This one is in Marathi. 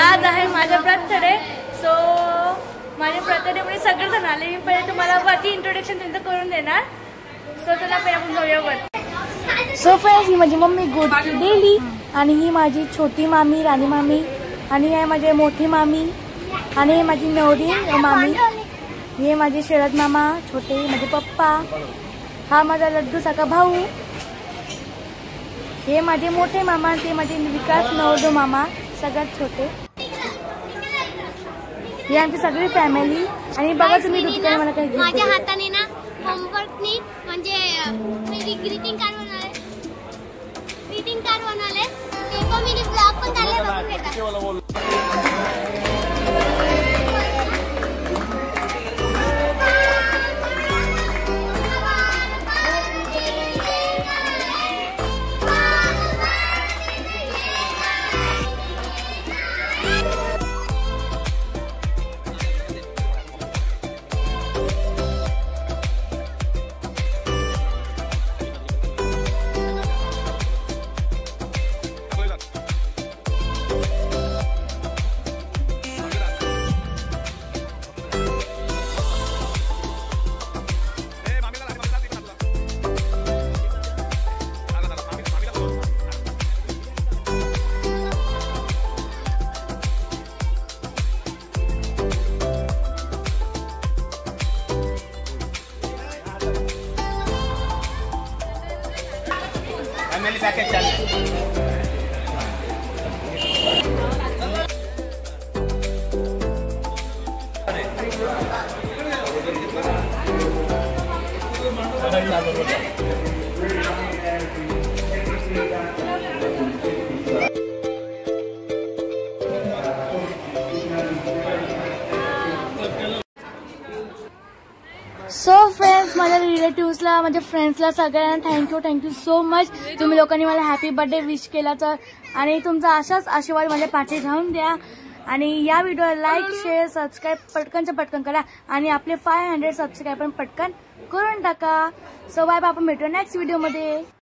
आज आहे माझा बर्थडे. सो माझ्या बर्थडे मध्ये सगळेजण आले. मी पहिले तुम्हाला वरती इंट्रोडक्शन त्यांचं करून देणार. सो चला पहिले आपण जाऊया वर. सो फ्रेंड्स, ही माझी मम्मी गोदची डेली आणि ही माझी छोटी मामी राणी मामी आणि हे माझे मोठी मामी आणि हे माझी नवरी मामी. हे माझे शरद मामा छोटे, माझे पप्पा. हा माझा लड्डू साका भाऊ. हे माझे मोठे मामा, ते माझे विकास नवदो मामा सगळ्यात छोटे. हे आमची सगळी फॅमिली. आणि बघा तुम्ही ऋतिकाने मला काही माझ्या हाताने ना होमवर्कनी म्हणजे ग्रीटिंग कार्ड बनवले. ते पण मी ब्लॉग पण काढले, बघून घेता. पैकेट चाहिए. सो फ्रेंड्स, माझ्या रिलेटिव्सला, माझ्या फ्रेंड्सला सगळ्यांना थँक्यू सो मच. तुम्ही लोकांनी मला हॅपी बर्थडे विश केला तर. आणि तुमचा अशाच आशीर्वाद माझ्या पाठी राहून द्या. आणि या व्हिडिओला लाईक शेअर सबस्क्राईब पटकनच्या पटकन करा. आणि आपले 500 सबस्क्राईब पण पटकन करून टाका. सो बाय बाय, आपण भेटू नेक्स्ट व्हिडिओमध्ये.